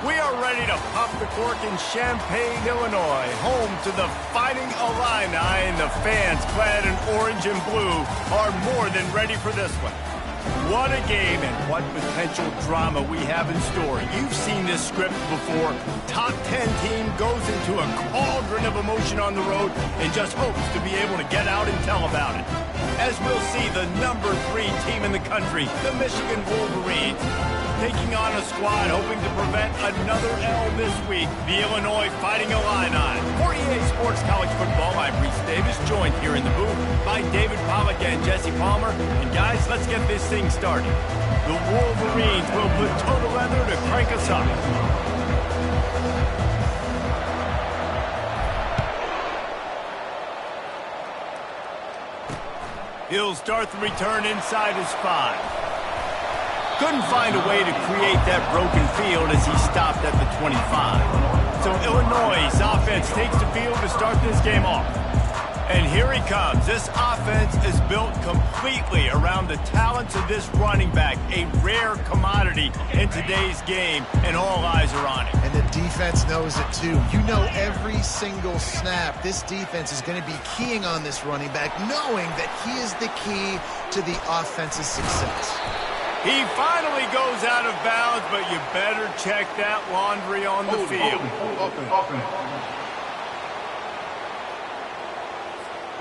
We are ready to pop the cork in Champaign, Illinois, home to the Fighting Illini, and the fans clad in orange and blue are more than ready for this one. What a game and what potential drama we have in store. You've seen this script before. Top 10 team goes into a cauldron of emotion on the road and just hopes to be able to get out and tell about it. As we'll see the number 3 team in the country, the Michigan Wolverines, taking on a squad hoping to prevent another L this week, the Illinois Fighting Illini. For EA Sports College Football, I'm Reese Davis, joined here in the booth by David Pollack and Jesse Palmer. And guys, let's get this thing started. The Wolverines will put total leather to crank us up. He'll start the return inside his 5. Couldn't find a way to create that broken field as he stopped at the 25. So Illinois' offense takes the field to start this game off. And here he comes. This offense is built completely around the talents of this running back, a rare commodity in today's game, and all eyes are on it. And the defense knows it too. You know every single snap, this defense is going to be keying on this running back, knowing that he is the key to the offense's success. He finally goes out of bounds, but you better check that laundry on the field.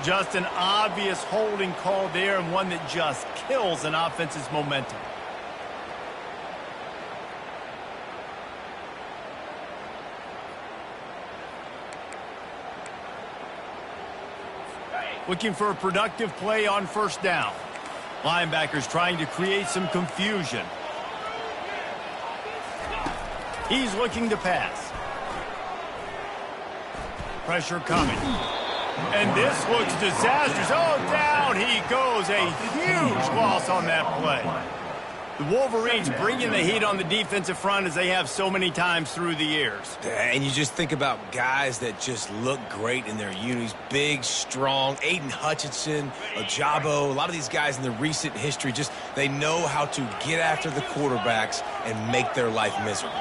Just an obvious holding call there, and one that just kills an offense's momentum. Looking for a productive play on first down. Linebackers trying to create some confusion. He's looking to pass. Pressure coming. And this looks disastrous. Oh, down he goes. A huge loss on that play. The Wolverines bringing the heat on the defensive front as they have so many times through the years. And you just think about guys that just look great in their unis. Big, strong, Aiden Hutchinson, Ojabo, a lot of these guys in the recent history, just they know how to get after the quarterbacks and make their life miserable.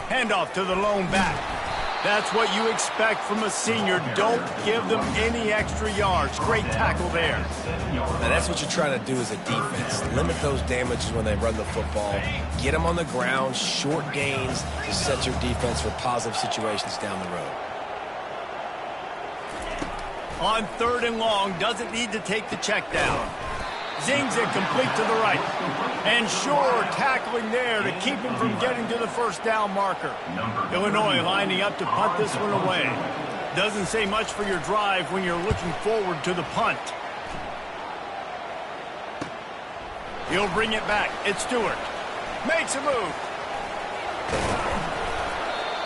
Handoff to the lone back. That's what you expect from a senior. Don't give them any extra yards. Great tackle there. Now that's what you're trying to do as a defense. Limit those damages when they run the football. Get them on the ground, short gains to set your defense for positive situations down the road. On 3rd and long, doesn't need to take the check down. Zings it complete to the right. And sure, tackling there to keep him from getting to the first down marker. Illinois lining up to punt this one away. Doesn't say much for your drive when you're looking forward to the punt. He'll bring it back. It's Stewart. Makes a move.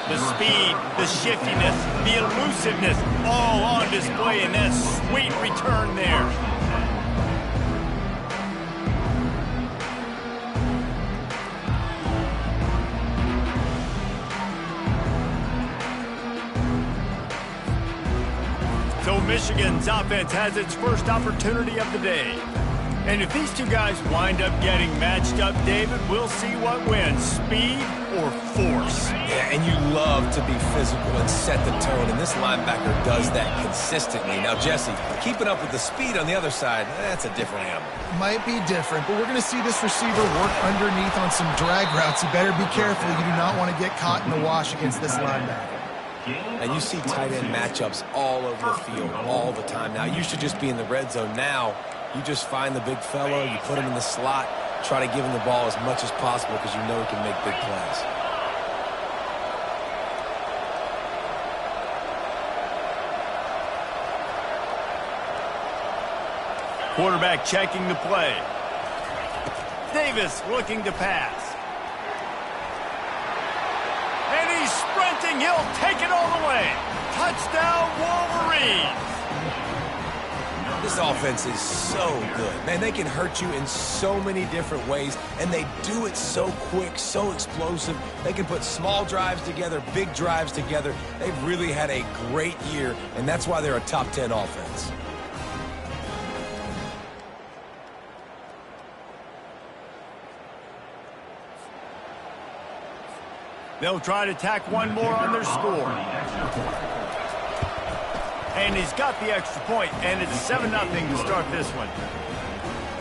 The speed, the shiftiness, the elusiveness, all on display in that sweet return there. So Michigan's offense has its first opportunity of the day. And if these two guys wind up getting matched up, David, we'll see what wins, speed or force. Yeah, and you love to be physical and set the tone, and this linebacker does that consistently. Now, Jesse, keeping up with the speed on the other side, that's a different animal. Might be different, but we're going to see this receiver work underneath on some drag routes. You better be careful. You do not want to get caught in the wash against this linebacker. And you see tight end matchups all over the field all the time. Now, you should just be in the red zone. Now, you just find the big fellow, you put him in the slot, try to give him the ball as much as possible because you know he can make big plays. Quarterback checking the play. Davis looking to pass. And he's sprinting. He'll take it all the way. Touchdown, Wolverines. This offense is so good. Man, they can hurt you in so many different ways, and they do it so quick, so explosive. They can put small drives together, big drives together. They've really had a great year, and that's why they're a top 10 offense. They'll try to tack one more on their score. And he's got the extra point, and it's 7-0 to start this one.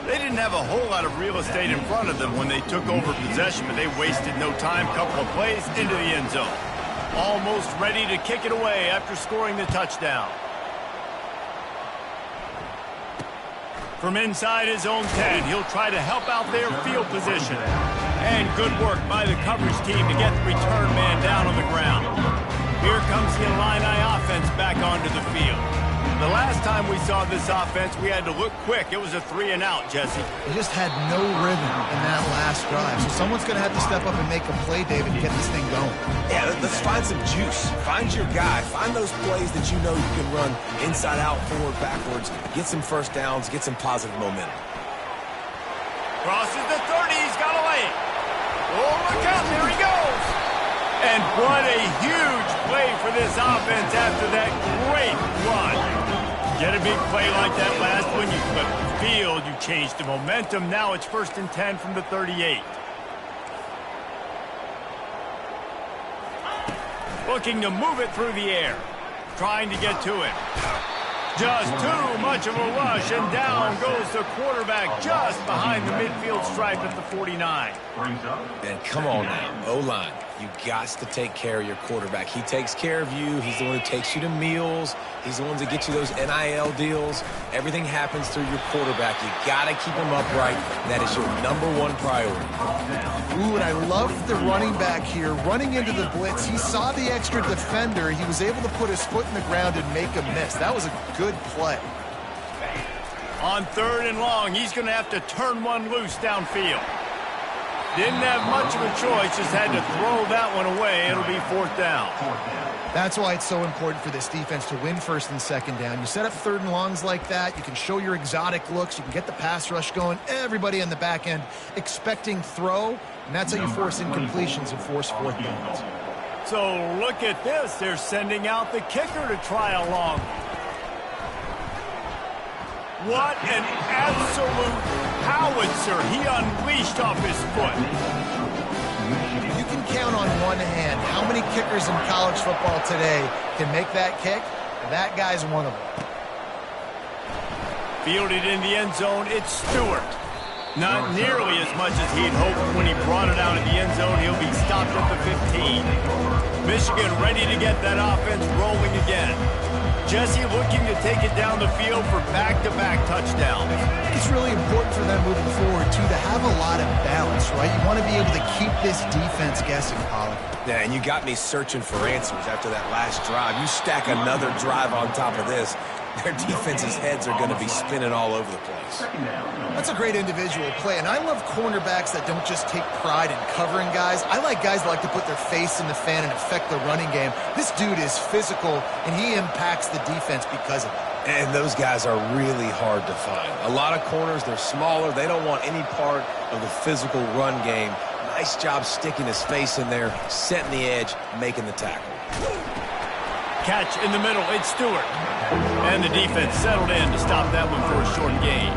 They didn't have a whole lot of real estate in front of them when they took over possession, but they wasted no time. Couple of plays into the end zone. Almost ready to kick it away after scoring the touchdown. From inside his own 10, he'll try to help out their field position. And good work by the coverage team to get the return man down on the ground. Here comes the Illini offense back onto the field. The last time we saw this offense, we had to look quick. It was a 3-and-out, Jesse. They just had no rhythm in that last drive. So someone's going to have to step up and make a play, David, and get this thing going. Yeah, let's find some juice. Find your guy. Find those plays that you know you can run inside out, forward, backwards. Get some first downs. Get some positive momentum. Crosses the 30. He's got a lane. Oh, look out. There he goes. And what a huge play for this offense after that great run. Get a big play like that last one, you flip the field, you change the momentum. Now it's 1st and 10 from the 38. Looking to move it through the air. Trying to get to it. Just too much of a rush, and down goes the quarterback just behind the midfield stripe at the 49. And come on now, O-line. You got to take care of your quarterback. He takes care of you. He's the one who takes you to meals. He's the one that gets you those NIL deals. Everything happens through your quarterback. You got to keep him upright. That is your #1 priority. Ooh, and I love the running back here. Running into the blitz, he saw the extra defender. He was able to put his foot in the ground and make a miss. That was a good play. On 3rd and long, he's going to have to turn one loose downfield. Didn't have much of a choice, just had to throw that one away. It'll be 4th down. That's why it's so important for this defense to win 1st and 2nd down. You set up 3rd and longs like that, you can show your exotic looks, you can get the pass rush going, everybody on the back end expecting throw, and that's how you force incompletions and force 4th downs. So look at this. They're sending out the kicker to try a long. What an absolute howitzer he unleashed off his foot. You can count on one hand how many kickers in college football today can make that kick. That guy's one of them. Fielded in the end zone, it's Stewart. Not nearly as much as he'd hoped when he brought it out of the end zone. He'll be stopped at the 15. Michigan ready to get that offense rolling again. Jesse looking to take it down the field for back-to-back touchdowns. It's really important for them moving forward, too, to have a lot of balance, right? You want to be able to keep this defense guessing, Pollock. Yeah, and you got me searching for answers after that last drive. You stack another drive on top of this, their defense's heads are going to be spinning all over the place. That's a great individual play, and I love cornerbacks that don't just take pride in covering guys. I like guys that like to put their face in the fan and affect the running game. This dude is physical, and he impacts the defense because of it. And those guys are really hard to find. A lot of corners, they're smaller. They don't want any part of the physical run game. Nice job sticking his face in there, setting the edge, making the tackle. Catch in the middle, it's Stewart. And the defense settled in to stop that one for a short gain.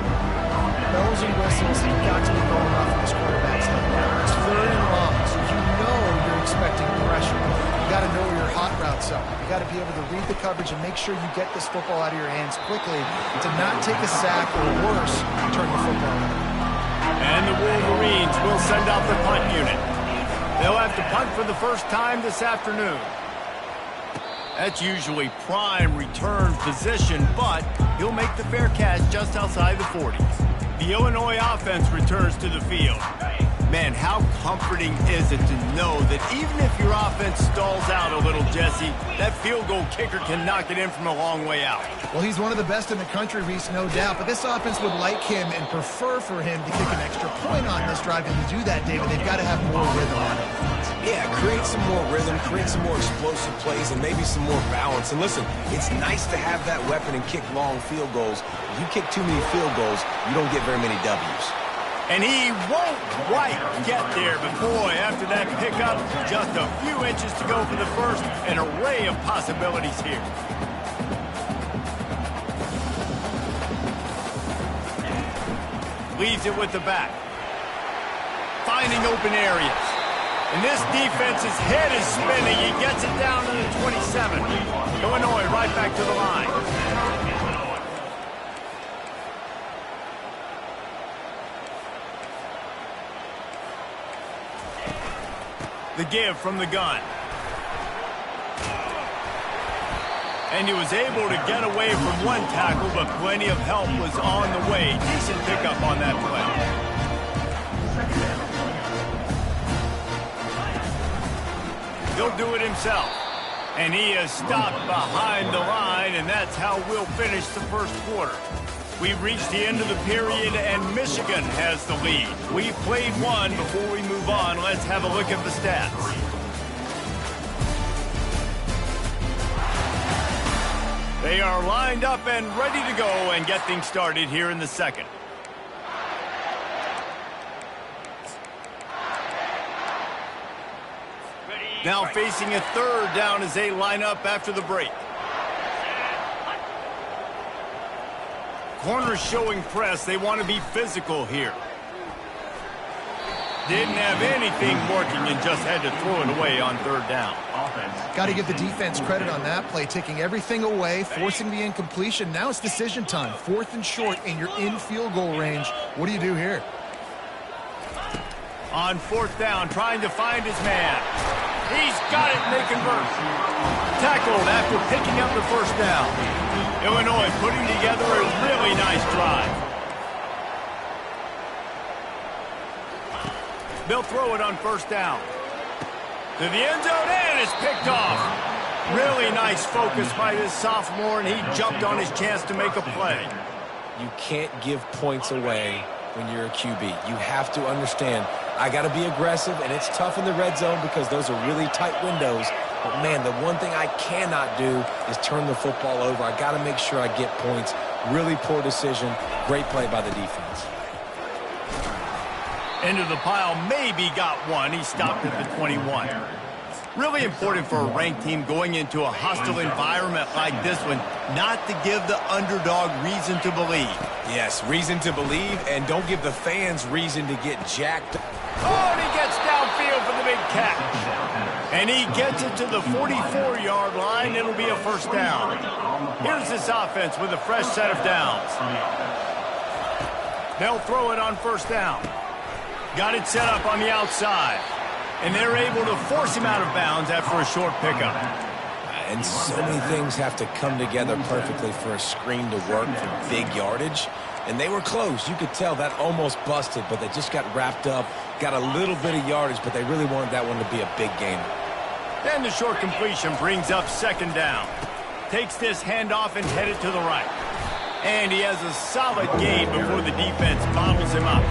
Bells and whistles have got to be going off in this quarterback's head. It's 3rd and long, so you know you're expecting pressure. You got to know where your hot routes are. You got to be able to read the coverage and make sure you get this football out of your hands quickly to not take a sack or worse, turn the football over. And the Wolverines will send out the punt unit. They'll have to punt for the first time this afternoon. That's usually prime return position, but he'll make the fair catch just outside the 40s. The Illinois offense returns to the field. Man, how comforting is it to know that even if your offense stalls out a little, Jesse, that field goal kicker can knock it in from a long way out. Well, he's one of the best in the country, Reese, no doubt, but this offense would like him and prefer for him to kick an extra point on this drive, and to do that, David, they've got to have more rhythm on it. Yeah, create some more rhythm, create some more explosive plays, and maybe some more balance. And listen, it's nice to have that weapon and kick long field goals. If you kick too many field goals, you don't get very many W's. And he won't quite get there, but boy, after that pickup, just a few inches to go for the first, an array of possibilities here. Leaves it with the back. Finding open areas. And this defense's head is spinning. He gets it down to the 27. Illinois right back to the line. The give from the gun. And he was able to get away from one tackle, but plenty of help was on the way. Decent pickup on that play. He'll do it himself. And he is stopped behind the line, and that's how we'll finish the first quarter. We've reached the end of the period, and Michigan has the lead. We've played one. Before we move on, let's have a look at the stats. They are lined up and ready to go and get things started here in the second. Now facing a third down as they line up after the break. Corners showing press. They want to be physical here. Didn't have anything working and just had to throw it away on third down. Got to give the defense credit on that play, taking everything away, forcing the incompletion. Now it's decision time. 4th and short, and you're in field goal range. What do you do here? On 4th down, trying to find his man. He's got it, and they convert. Tackled after picking up the first down. Illinois putting together a really nice drive. They'll throw it on first down. To the end zone, and it's picked off. Really nice focus by this sophomore, and he jumped on his chance to make a play. You can't give points away when you're a QB. You have to understand, I got to be aggressive, and it's tough in the red zone because those are really tight windows. But, man, the one thing I cannot do is turn the football over. I got to make sure I get points. Really poor decision. Great play by the defense. Into the pile, maybe got one. He stopped at the 21. Really important for a ranked team going into a hostile environment like this one, not to give the underdog reason to believe. Yes, reason to believe, and don't give the fans reason to get jacked. Oh, and he gets downfield for the big catch. And he gets it to the 44-yard line. It'll be a first down. Here's this offense with a fresh set of downs. They'll throw it on first down. Got it set up on the outside. And they're able to force him out of bounds after a short pickup. And so many things have to come together perfectly for a screen to work for big yardage. And they were close. You could tell that almost busted, but they just got wrapped up, got a little bit of yardage, but they really wanted that one to be a big game. And the short completion brings up second down. Takes this handoff and headed to the right. And he has a solid gain before the defense bottles him up.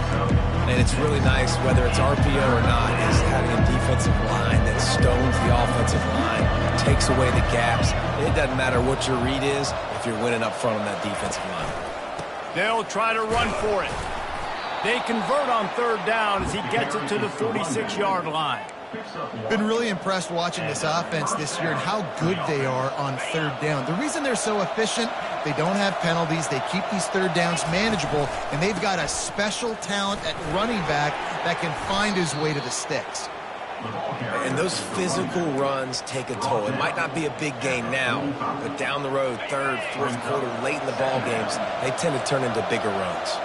And it's really nice, whether it's RPO or not, is having a defensive line that stones the offensive line, takes away the gaps. It doesn't matter what your read is if you're winning up front on that defensive line. They'll try to run for it. They convert on third down as he gets it to the 46-yard line. Been really impressed watching this offense this year and how good they are on third down. The reason they're so efficient, they don't have penalties. They keep these third downs manageable, and they've got a special talent at running back that can find his way to the sticks. And those physical runs take a toll. It might not be a big game now, but down the road, third, fourth quarter, late in the ball games, they tend to turn into bigger runs.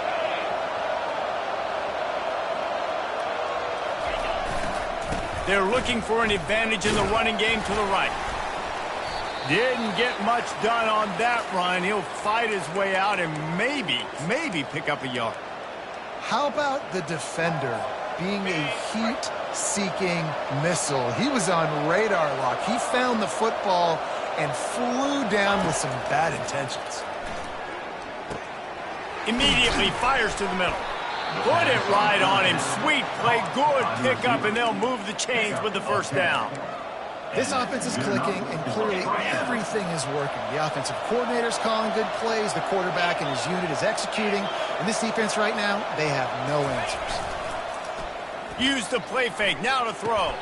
They're looking for an advantage in the running game to the right. Didn't get much done on that run. He'll fight his way out and maybe pick up a yard. How about the defender being a heat-seeking missile? He was on radar lock. He found the football and flew down with some bad intentions. Immediately fires to the middle. Put it right on him. Sweet play, good pickup, and they'll move the chains with the first down. This offense is clicking, and clearly everything is working. The offensive coordinator's calling good plays. The quarterback and his unit is executing. And this defense right now, they have no answers. Use the play fake. Now to throw.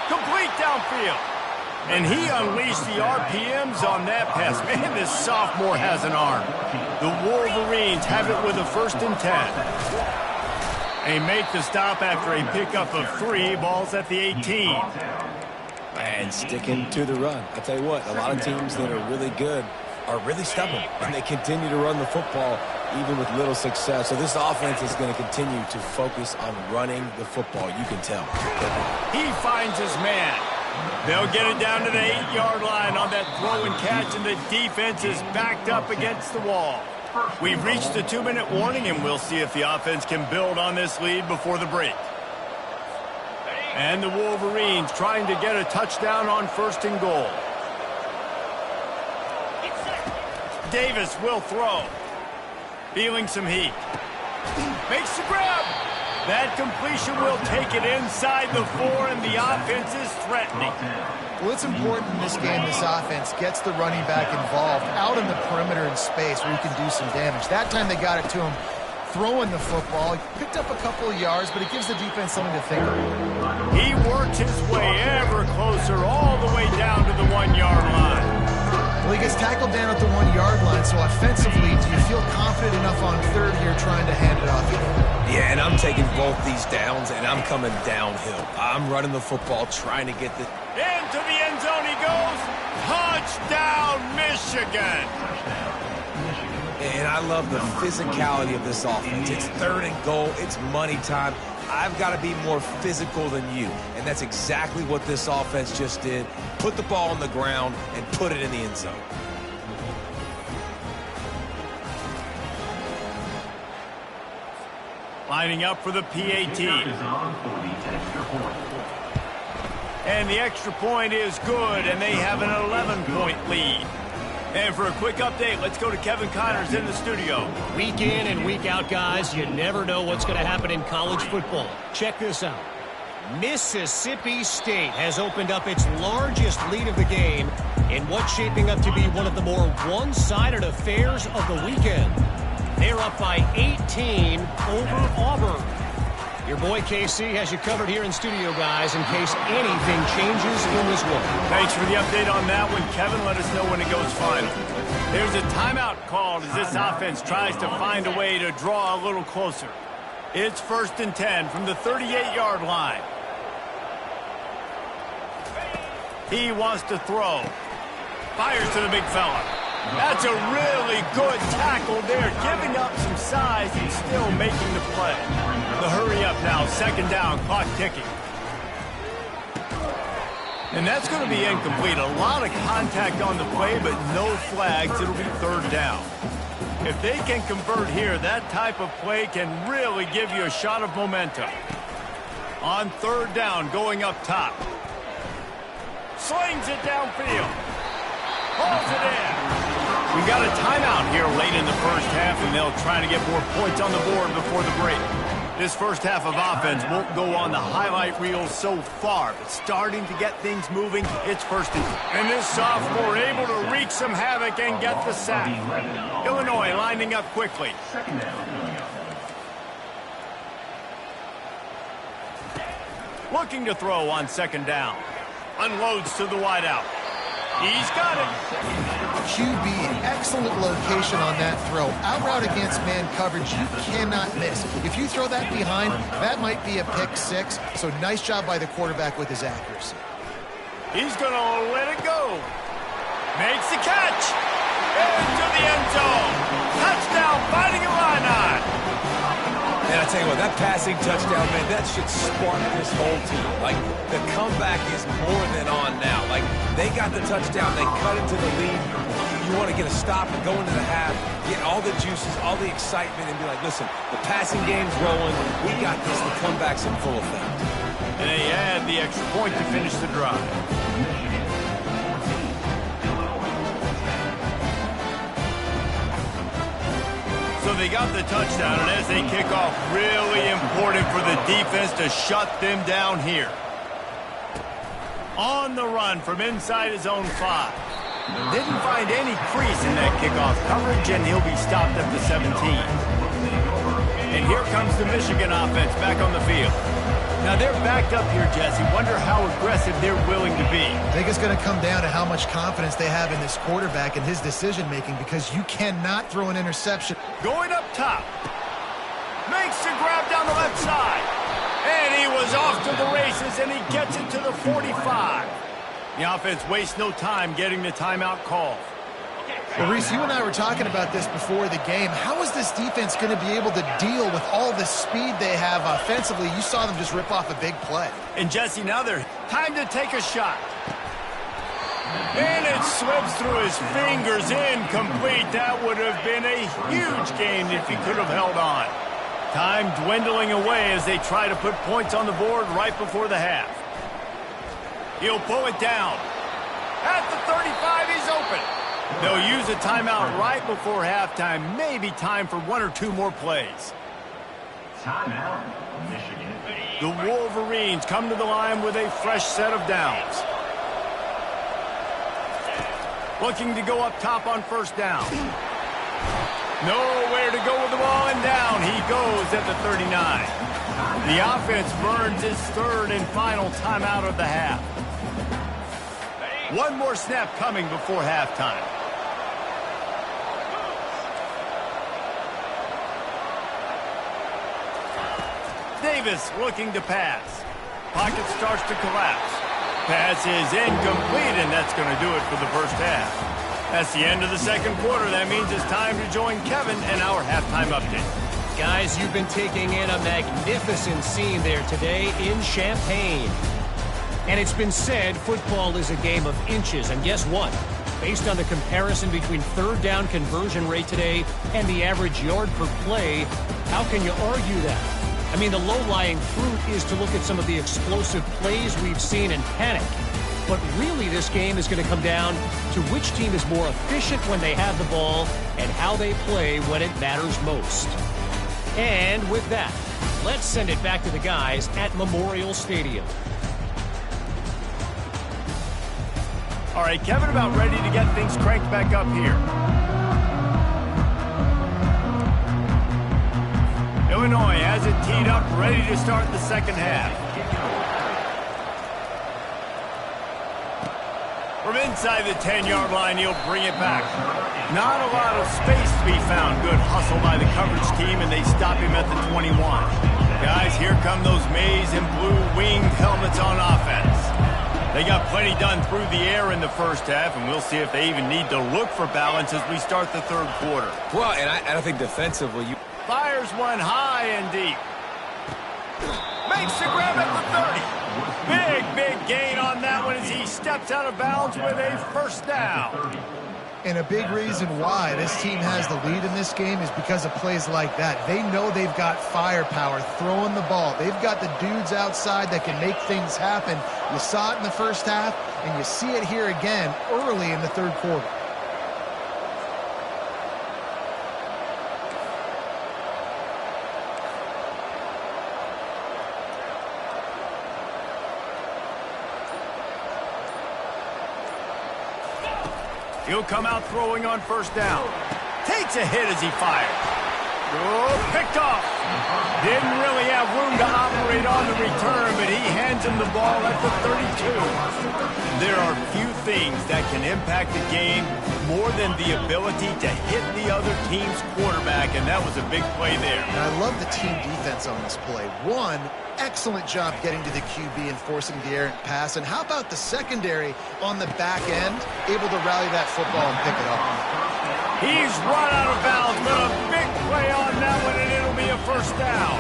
Complete downfield. And he unleashed the RPMs on that pass. Man, this sophomore has an arm. The Wolverines have it with a 1st and 10. They make the stop after a pickup of 3 balls at the 18. And sticking to the run. I'll tell you what, a lot of teams that are really good are really stubborn, and they continue to run the football even with little success. So this offense is going to continue to focus on running the football. You can tell. He finds his man. They'll get it down to the 8-yard line on that throw and catch, and the defense is backed up against the wall. We've reached the 2-minute warning, and we'll see if the offense can build on this lead before the break. And the Wolverines trying to get a touchdown on 1st and goal. Davis will throw. Feeling some heat. Makes the grab. That completion will take it inside the 4, and the offense is threatening. Well, it's important in this game this offense gets the running back involved out in the perimeter in space where he can do some damage. That time they got it to him throwing the football. He picked up a couple of yards, but it gives the defense something to think about. He worked his way ever closer all the way down to the 1-yard line. Well, he gets tackled down at the 1-yard line, so offensively, do you feel confident enough on 3rd here trying to hand it off? Yeah, and I'm taking both these downs, and I'm coming downhill. I'm running the football, trying to get the... Into the end zone he goes. Touchdown, Michigan. And I love the physicality of this offense. It's 3rd and goal. It's money time. I've got to be more physical than you. And that's exactly what this offense just did. Put the ball on the ground and put it in the end zone. Lining up for the PAT. And the extra point is good, and they have an 11-point lead. And for a quick update, let's go to Kevin Connors in the studio. Week in and week out, guys, you never know what's going to happen in college football. Check this out. Mississippi State has opened up its largest lead of the game in what's shaping up to be one of the more one-sided affairs of the weekend. They're up by 18 over Auburn. Your boy KC has you covered here in studio, guys, in case anything changes in this one. Thanks for the update on that one, Kevin. Let us know when it goes final. There's a timeout called as this offense tries to find a way to draw a little closer. It's 1st and 10 from the 38-yard line. He wants to throw. Fires to the big fella. That's a really good tackle there, giving up some size and still making the play. The hurry up now, 2nd down, clock ticking. And that's going to be incomplete. A lot of contact on the play, but no flags. It'll be 3rd down. If they can convert here, that type of play can really give you a shot of momentum. On 3rd down, going up top. Slings it downfield. Hauls it in. We got a timeout here late in the 1st half, and they'll try to get more points on the board before the break. This 1st half of offense won't go on the highlight reel so far, but starting to get things moving, it's 1st and 10. And this sophomore able to wreak some havoc and get the sack. Illinois lining up quickly. Looking to throw on 2nd down. Unloads to the wideout. He's got it. QB, excellent location on that throw. Out route against man coverage, you cannot miss. If you throw that behind, that might be a pick 6. So nice job by the quarterback with his accuracy. He's going to let it go. Makes the catch. Into the end zone. Touchdown, Fighting Illini. And I tell you what, that passing touchdown, man, that should spark this whole team. Like, the comeback is more than on now. Like, they got the touchdown. They cut into the lead. You want to get a stop and go into the half, get all the juices, all the excitement, and be like, listen, the passing game's rolling. We got this. The comeback's in full effect. And they add the extra point to finish the drive. So they got the touchdown, and as they kick off, really important for the defense to shut them down here. On the run from inside his own 5. Didn't find any crease in that kickoff coverage, and he'll be stopped at the 17. And here comes the Michigan offense back on the field. Now they're backed up here, Jesse. Wonder how aggressive they're willing to be. I think it's going to come down to how much confidence they have in this quarterback and his decision-making, because you cannot throw an interception. Going up top. Makes the grab down the left side. And he was off to the races, and he gets it to the 45. The offense wastes no time getting the timeout called. Well, Reese, you and I were talking about this before the game. How is this defense going to be able to deal with all the speed they have offensively? You saw them just rip off a big play. And Jesse, now they're time to take a shot. And it slips through his fingers, incomplete. That would have been a huge gain if he could have held on. Time dwindling away as they try to put points on the board right before the half. He'll pull it down. At the 35, he's open. They'll use a timeout right before halftime. Maybe time for one or two more plays. Timeout, Michigan. The Wolverines come to the line with a fresh set of downs. Looking to go up top on first down. Nowhere to go with the ball, and down he goes at the 39. The offense burns its third and final timeout of the half. One more snap coming before halftime. Davis looking to pass. Pocket starts to collapse. Pass is incomplete, and that's going to do it for the first half. That's the end of the second quarter. That means it's time to join Kevin and our halftime update. Guys, you've been taking in a magnificent scene there today in Champaign. And it's been said football is a game of inches. And guess what? Based on the comparison between third down conversion rate today and the average yard per play, how can you argue that? I mean, the low-lying fruit is to look at some of the explosive plays we've seen and panic. But really, this game is going to come down to which team is more efficient when they have the ball and how they play when it matters most. And with that, let's send it back to the guys at Memorial Stadium. All right, Kevin, about ready to get things cranked back up here. Illinois has it teed up, ready to start the second half. From inside the 10-yard line, he'll bring it back. Not a lot of space to be found. Good hustle by the coverage team, and they stop him at the 21. Guys, here come those maize and blue winged helmets on offense. They got plenty done through the air in the first half, and we'll see if they even need to look for balance as we start the third quarter. Well, and I think defensively, you... Fires one high and deep. Makes the grab at the 30. Big gain on that one as he steps out of bounds with a first down. And a big reason why this team has the lead in this game is because of plays like that. They know they've got firepower throwing the ball. They've got the dudes outside that can make things happen. You saw it in the first half, and you see it here again early in the third quarter. He'll come out throwing on first down. Takes a hit as he fires. Oh, picked off. Didn't really have room to operate on the return, but he hands him the ball at the 32. There are few things that can impact the game more than the ability to hit the other team's quarterback, and that was a big play there. And I love the team defense on this play. One, excellent job getting to the QB and forcing the errant pass. And how about the secondary on the back end, able to rally that football and pick it up? He's run out of bounds, but a big play on that one, and it'll be a first down.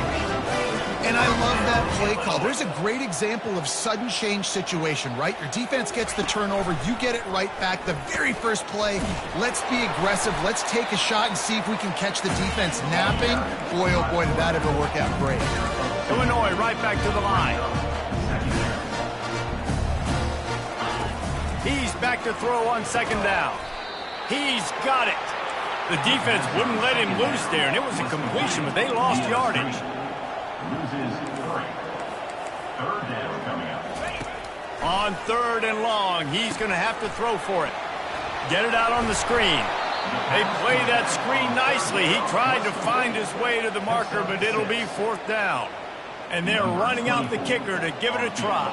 And I love that play call. There's a great example of sudden change situation, right? Your defense gets the turnover. You get it right back. The very first play, let's be aggressive. Let's take a shot and see if we can catch the defense napping. Boy, oh boy, did that ever work out great. Illinois right back to the line. He's back to throw on second down. He's got it. The defense wouldn't let him loose there, and it was a completion, but they lost yardage. Loses 3. Third down coming up. On third and long, he's going to have to throw for it. Get it out on the screen. They play that screen nicely. He tried to find his way to the marker, but it'll be fourth down. And they're running out the kicker to give it a try.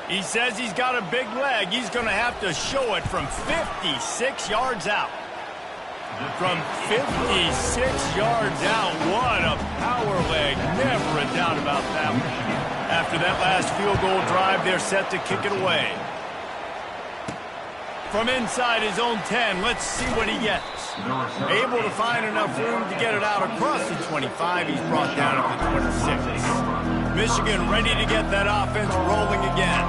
He says he's got a big leg. He's going to have to show it from 56 yards out. From 56 yards out, what a power leg. Never a doubt about that one. After that last field goal drive, they're set to kick it away. From inside his own 10, let's see what he gets. Able to find enough room to get it out across the 25. He's brought down at the 26. Michigan ready to get that offense rolling again.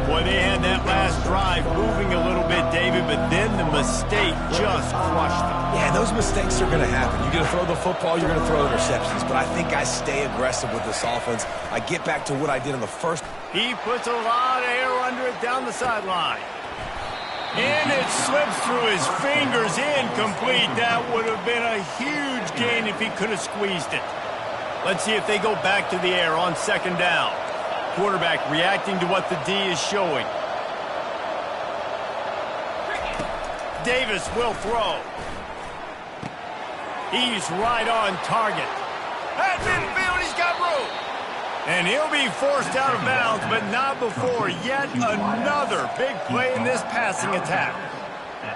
Boy, they had that last drive moving a little bit, David, but then the mistake just crushed them. Yeah, those mistakes are going to happen. You're going to throw the football, you're going to throw interceptions, but I think I stay aggressive with this offense. I get back to what I did in the first. He puts a lot of air under it down the sideline. And it slips through his fingers, incomplete. That would have been a huge gain if he could have squeezed it. Let's see if they go back to the air on second down. Quarterback reacting to what the D is showing. Davis will throw. He's right on target. At midfield, he's got room. And he'll be forced out of bounds, but not before yet another big play in this passing attack.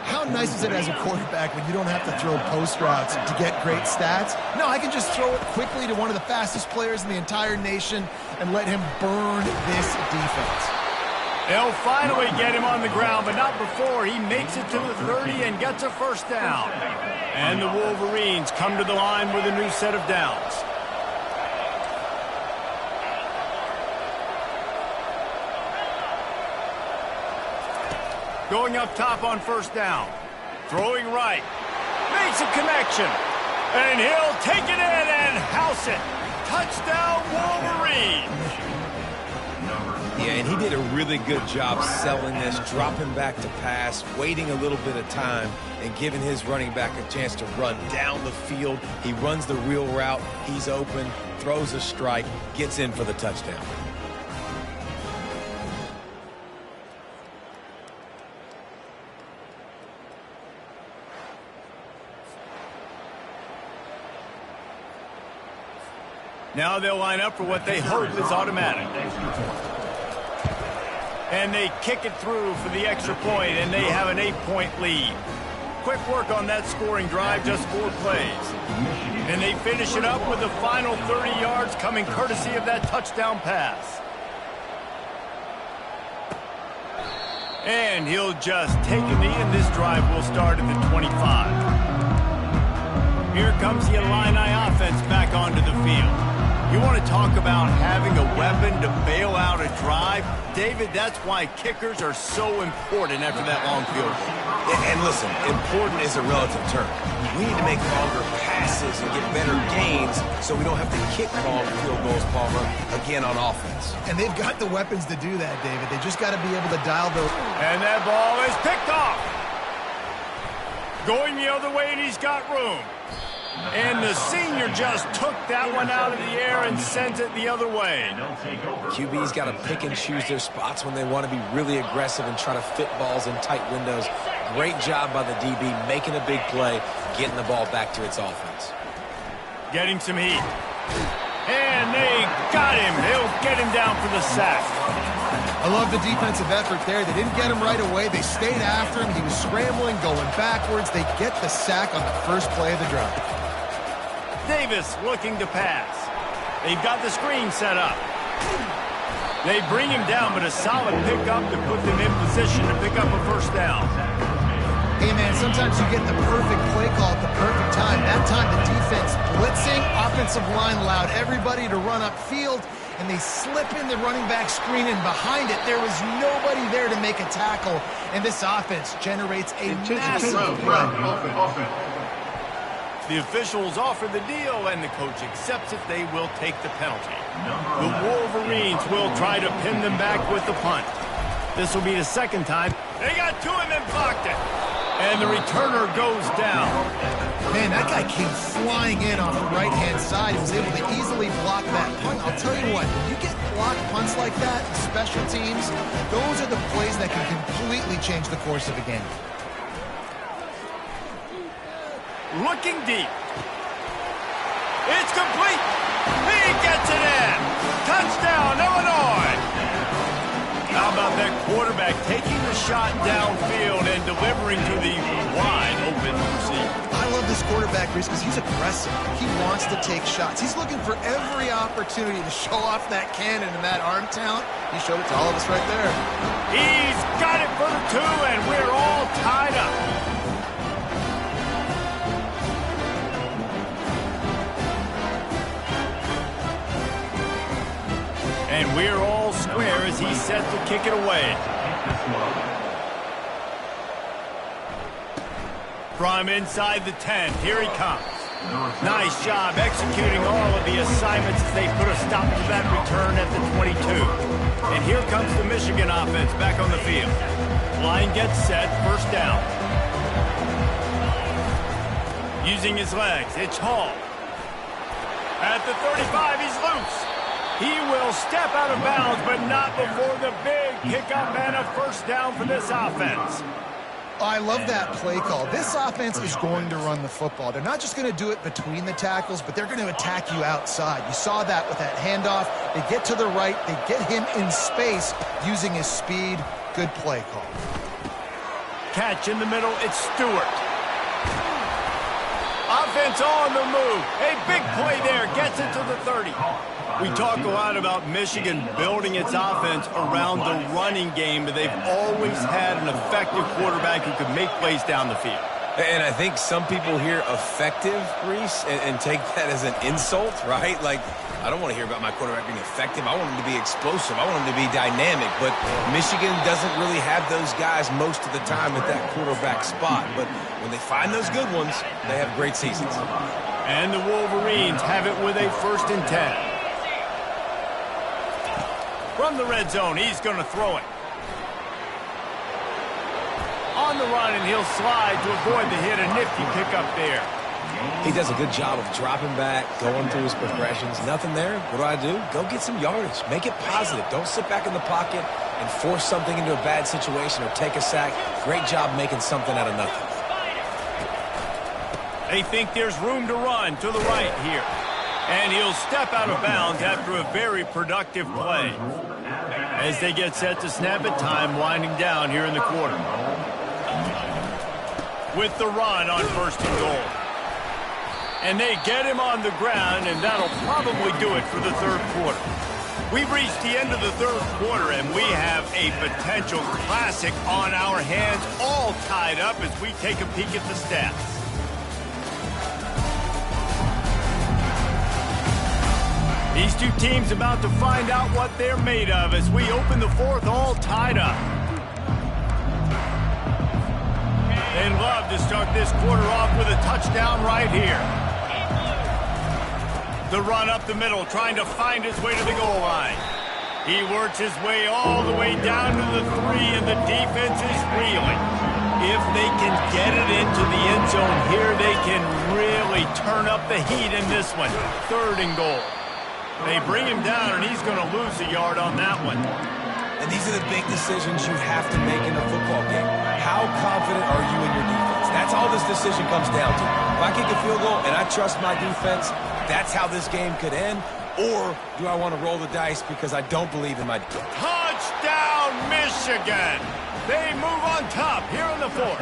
How nice is it as a quarterback when you don't have to throw post routes to get great stats? No, I can just throw it quickly to one of the fastest players in the entire nation and let him burn this defense. They'll finally get him on the ground, but not before he makes it to the 30 and gets a first down. And the Wolverines come to the line with a new set of downs. Going up top on first down. Throwing right. Makes a connection. And he'll take it in and house it. Touchdown, Wolverines. Yeah, and he did a really good job selling this, dropping back to pass, waiting a little bit of time, and giving his running back a chance to run down the field. He runs the real route. He's open, throws a strike, gets in for the touchdown. Now they'll line up for what they hope is automatic. And they kick it through for the extra point, and they have an 8-point lead. Quick work on that scoring drive, just 4 plays. And they finish it up with the final 30 yards coming courtesy of that touchdown pass. And he'll just take a knee, and this drive will start at the 25. Here comes the Illini offense back onto the field. You want to talk about having a weapon to bail out a drive? David, that's why kickers are so important after that long field goal. And listen, important is a relative term. We need to make longer passes and get better gains so we don't have to kick long field goals, Palmer, again on offense. And they've got the weapons to do that, David. They just got to be able to dial those. And that ball is picked off. Going the other way, and he's got room. And the senior just took that one out of the air and sent it the other way. QB's got to pick and choose their spots when they want to be really aggressive and try to fit balls in tight windows. Great job by the DB making a big play, getting the ball back to its offense. Getting some heat. And they got him. They'll get him down for the sack. I love the defensive effort there. They didn't get him right away. They stayed after him. He was scrambling, going backwards. They get the sack on the first play of the drive. Davis looking to pass. They've got the screen set up. They bring him down, but a solid pickup to put them in position to pick up a first down. Hey, man, sometimes you get the perfect play call at the perfect time. That time the defense blitzing, offensive line allowed everybody to run upfield, and they slip in the running back screen, and behind it, there was nobody there to make a tackle, and this offense generates a massive play. The officials offer the deal, and the coach accepts it. They will take the penalty. The Wolverines will try to pin them back with the punt. This will be the second time. They got to him and blocked it. And the returner goes down. Man, that guy came flying in off the right-hand side. He was able to easily block that punt. I'll tell you what, when you get blocked punts like that, special teams, those are the plays that can completely change the course of a game. Looking deep. It's complete. He gets it in. Touchdown, Illinois. How about that quarterback taking the shot downfield and delivering to the wide open receiver? I love this quarterback, Reese, because he's aggressive. He wants to take shots. He's looking for every opportunity to show off that cannon and that arm talent. He showed it to all of us right there. He's got it for the 2, and we're all tied up. And we're all square as he's set to kick it away. From inside the 10, here he comes. Nice job executing all of the assignments as they put a stop to that return at the 22. And here comes the Michigan offense back on the field. Line gets set, first down. Using his legs, it's Hall. At the 35, he's loose. He will step out of bounds, but not before the big pickup and a first down for this offense. I love that play call. This offense is going to run the football. They're not just going to do it between the tackles, but they're going to attack you outside. You saw that with that handoff. They get to the right. They get him in space using his speed. Good play call. Catch in the middle. It's Stewart. Offense on the move. A big play there. Gets it to the 30. We talk a lot about Michigan building its offense around the running game, but they've always had an effective quarterback who could make plays down the field. And I think some people hear effective, Reese, and take that as an insult, right? Like, I don't want to hear about my quarterback being effective. I want him to be explosive. I want him to be dynamic. But Michigan doesn't really have those guys most of the time at that quarterback spot. But when they find those good ones, they have great seasons. And the Wolverines have it with a 1st and 10. From the red zone, he's going to throw it. On the run, and he'll slide to avoid the hit. A nifty pickup there. He does a good job of dropping back, going through his progressions. Nothing there. What do? Go get some yardage. Make it positive. Don't sit back in the pocket and force something into a bad situation or take a sack. Great job making something out of nothing. They think there's room to run to the right here. And he'll step out of bounds after a very productive play. As they get set to snap it, time winding down here in the quarter. With the run on 1st and goal. And they get him on the ground, and that'll probably do it for the 3rd quarter. We've reached the end of the 3rd quarter, and we have a potential classic on our hands, all tied up as we take a peek at the stats. These two teams about to find out what they're made of as we open the 4th all tied up. They'd love to start this quarter off with a touchdown right here. The run up the middle, trying to find his way to the goal line. He works his way all the way down to the 3, and the defense is reeling. If they can get it into the end zone here, they can really turn up the heat in this one. 3rd and goal. They bring him down, and he's going to lose a yard on that one. And these are the big decisions you have to make in a football game. How confident are you in your defense? That's all this decision comes down to. If I kick a field goal and I trust my defense, that's how this game could end. Or do I want to roll the dice because I don't believe in my defense? Touchdown, Michigan! They move on top here in the 4th.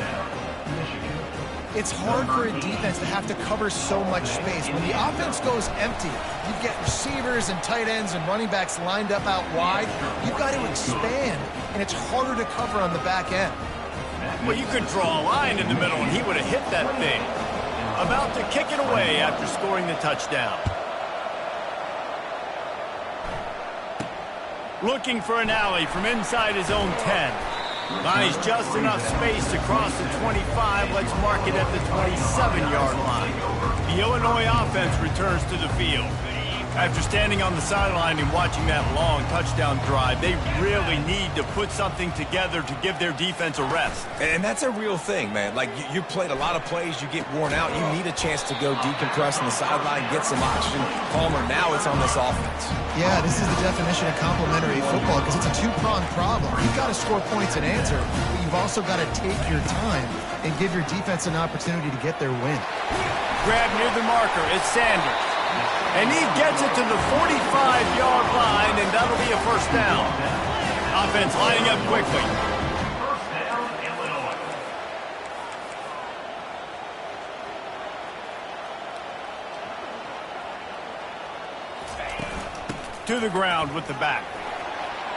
It's hard for a defense to have to cover so much space. When the offense goes empty, you get receivers and tight ends and running backs lined up out wide. You've got to expand, and it's harder to cover on the back end. Well, you could draw a line in the middle, and he would have hit that thing. About to kick it away after scoring the touchdown. Looking for an alley from inside his own 10. Buys just enough space to cross the 25. Let's mark it at the 27-yard line. The Illinois offense returns to the field. After standing on the sideline and watching that long touchdown drive, they really need to put something together to give their defense a rest. And that's a real thing, man. Like, you played a lot of plays, you get worn out, you need a chance to go decompress on the sideline, get some oxygen. Palmer, now it's on this offense. Yeah, this is the definition of complementary football because it's a two-pronged problem. You've got to score points and answer, but you've also got to take your time and give your defense an opportunity to get their win. Grab near the marker, it's Sanders. And he gets it to the 45-yard line, and that'll be a first down. Offense lining up quickly. First down, Illinois. To the ground with the back.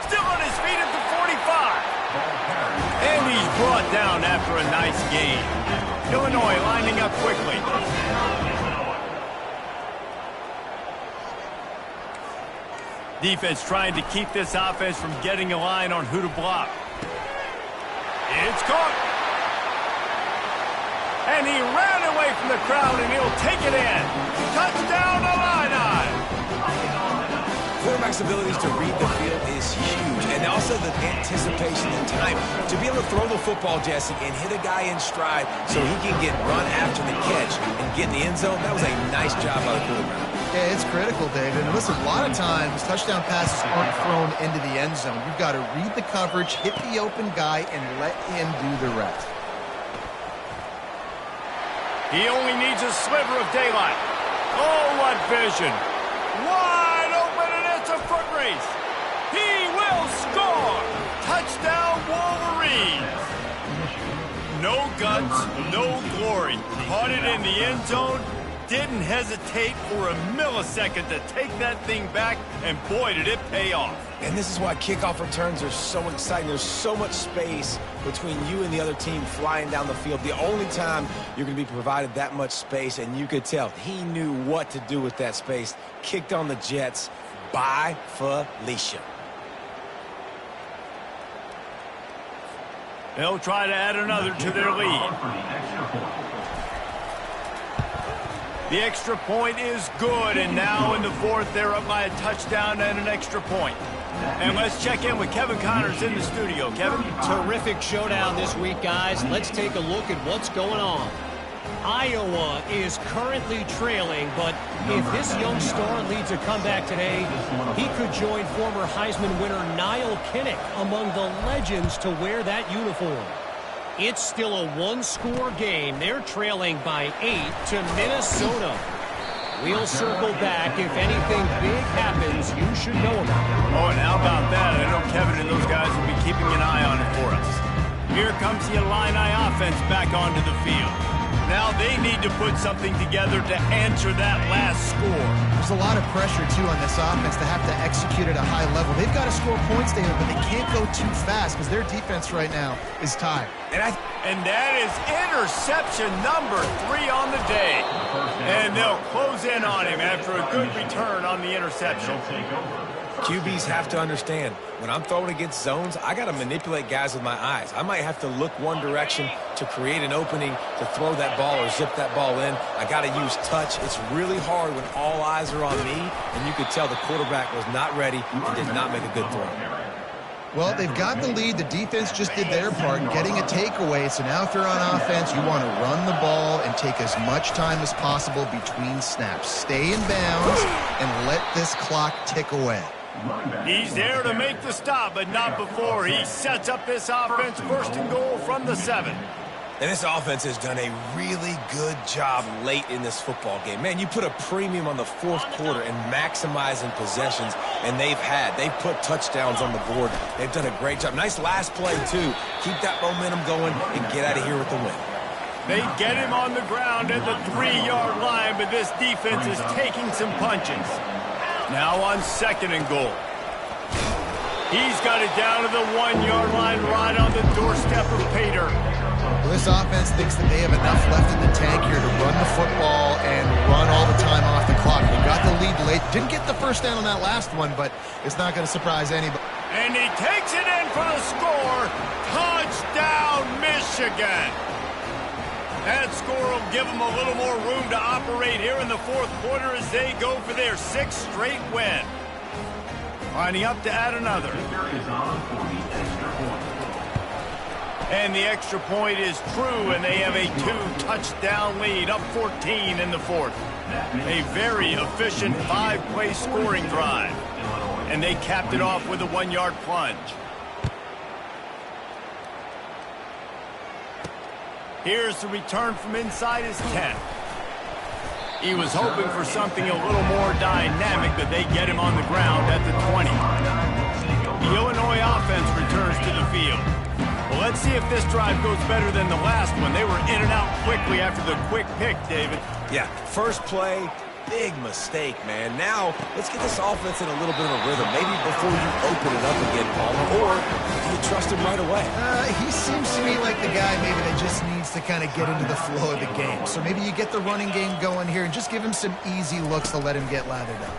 Still on his feet at the 45. And he's brought down after a nice gain. Illinois lining up quickly. Defense trying to keep this offense from getting a line on who to block. It's caught. And he ran away from the crowd, and he'll take it in. Touchdown, Illini! Quarterback's abilities to read the field is huge, and also the anticipation and time to be able to throw the football, Jesse, and hit a guy in stride so he can get run after the catch and get in the end zone. That was a nice job by the quarterback. Yeah, it's critical, David. And listen, a lot of times touchdown passes aren't thrown into the end zone. You've got to read the coverage, hit the open guy, and let him do the rest. He only needs a sliver of daylight. Oh, what vision. Wide open, and it's a foot race. He will score. Touchdown, Wolverines. No guts, no glory. Caught it in the end zone. Didn't hesitate for a millisecond to take that thing back, and boy, did it pay off. And this is why kickoff returns are so exciting. There's so much space between you and the other team flying down the field. The only time you're going to be provided that much space, and you could tell he knew what to do with that space. Kicked on the Jets by Felicia. They'll try to add another to their lead. The extra point is good, and now in the fourth, they're up by a touchdown and an extra point. And let's check in with Kevin Connors in the studio. Kevin? Terrific showdown this week, guys. Let's take a look at what's going on. Iowa is currently trailing, but if this young star leads a comeback today, he could join former Heisman winner Niall Kinnick among the legends to wear that uniform. It's still a one-score game. They're trailing by 8 to Minnesota. We'll circle back. If anything big happens, you should know about it. Oh, and how about that? I know Kevin and those guys will be keeping an eye on it for us. Here comes the Illini offense back onto the field. Now they need to put something together to answer that last score. There's a lot of pressure, too, on this offense to have to execute at a high level. They've got to score points, David, but they can't go too fast because their defense right now is tied. And that is interception number 3 on the day. And they'll close in on him after a good return on the interception. QBs have to understand, when I'm throwing against zones, I got to manipulate guys with my eyes. I might have to look one direction to create an opening to throw that ball or zip that ball in. I got to use touch. It's really hard when all eyes are on me, and you could tell the quarterback was not ready and did not make a good throw. Well, they've got the lead. The defense just did their part, getting a takeaway. So now if you're on offense, you want to run the ball and take as much time as possible between snaps. Stay in bounds and let this clock tick away. He's there to make the stop, but not before he sets up this offense first and goal from the 7. And this offense has done a really good job late in this football game. Man, you put a premium on the fourth quarter and maximizing possessions, and they've put touchdowns on the board. They've done a great job. Nice last play, too. Keep that momentum going and get out of here with the win. They get him on the ground at the 3-yard line, but this defense is taking some punches. Now on 2nd and goal. He's got it down to the 1-yard line right on the doorstep of Pater. Well, this offense thinks that they have enough left in the tank here to run the football and run all the time off the clock. They got the lead late. Didn't get the first down on that last one, but it's not going to surprise anybody. And he takes it in for the score. Touchdown, Michigan. That score will give them a little more room to operate here in the fourth quarter as they go for their 6th straight win. Lining up to add another. And the extra point is true, and they have a 2-touchdown lead, up 14 in the fourth. A very efficient 5-play scoring drive. And they capped it off with a 1-yard plunge. Here's the return from inside his 10. He was hoping for something a little more dynamic, but they get him on the ground at the 20. The Illinois offense returns to the field. Well, let's see if this drive goes better than the last one. They were in and out quickly after the quick pick, David. Yeah, first play, big mistake, man. Now, let's get this offense in a little bit of a rhythm. Maybe before you open it up again, Palmer, or do you trust him right away? He seems to me like the guy maybe that just needs to kind of get into the flow of the game. So maybe you get the running game going here and just give him some easy looks to let him get lathered up.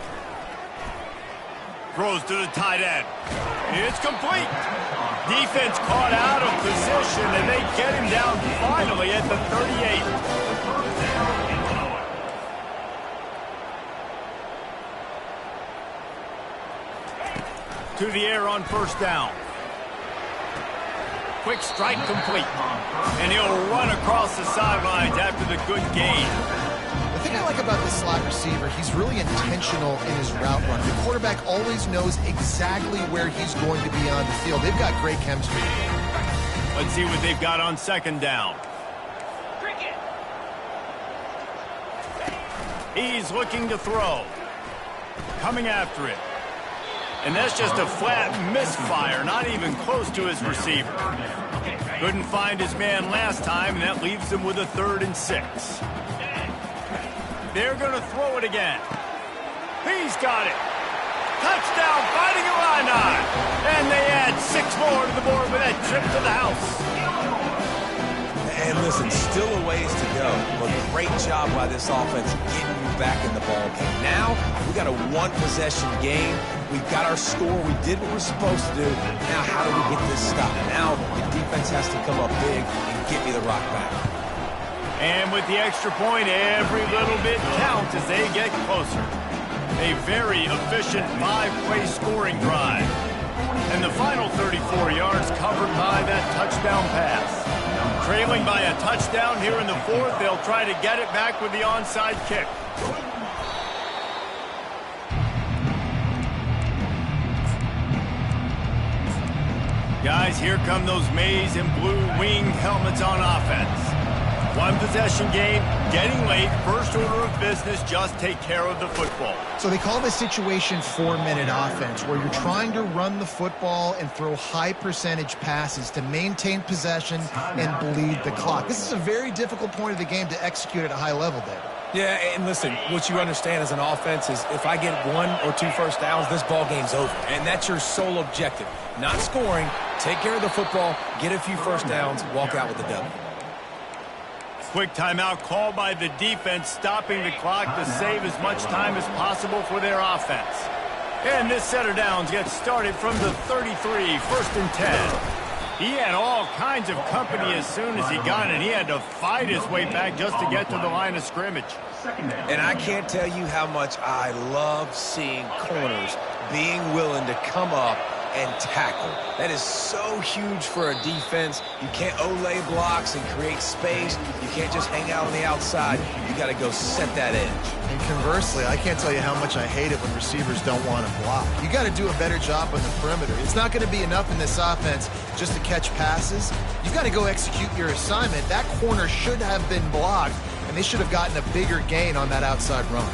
Throws to the tight end. It's complete. Defense caught out of position, and they get him down finally at the 38. To the air on first down. Quick strike complete. And he'll run across the sidelines after the good gain. The thing I like about this slot receiver, he's really intentional in his route run. The quarterback always knows exactly where he's going to be on the field. They've got great chemistry. Let's see what they've got on second down. He's looking to throw. Coming after it. And that's just a flat misfire, not even close to his receiver. Couldn't find his man last time, and that leaves him with a 3rd and 6. They're going to throw it again. He's got it. Touchdown, Fighting Illini. And they add 6 more to the board with that trip to the house. And listen, still a ways to go, but great job by this offense getting you back in the ball game. Now, we got a 1-possession game. We've got our score. We did what we're supposed to do. Now, how do we get this stopped? Now, the defense has to come up big and get me the rock back. And with the extra point, every little bit counts as they get closer. A very efficient 5-play scoring drive. And the final 34 yards covered by that touchdown pass. Trailing by a touchdown here in the 4th, they'll try to get it back with the onside kick. Guys, here come those maize and blue winged helmets on offense. 1-possession game, getting late, first order of business, just take care of the football. So they call this situation 4-minute offense, where you're trying to run the football and throw high-percentage passes to maintain possession and bleed the clock. This is a very difficult point of the game to execute at a high level, David. Yeah, and listen, what you understand as an offense is if I get 1 or 2 first downs, this ball game's over. And that's your sole objective. Not scoring, take care of the football, get a few first downs, walk out with the W. Quick timeout called by the defense, stopping the clock to save as much time as possible for their offense. And this set of downs gets started from the 33, 1st and 10. He had all kinds of company as soon as he got it. He had to fight his way back just to get to the line of scrimmage. And I can't tell you how much I love seeing corners being willing to come up and tackle. That is so huge for a defense. You can't olay blocks and create space. You can't just hang out on the outside. You got to go set that edge. And conversely, I can't tell you how much I hate it when receivers don't want to block. You got to do a better job on the perimeter. It's not going to be enough in this offense just to catch passes. You got to go execute your assignment. That corner should have been blocked, and they should have gotten a bigger gain on that outside run.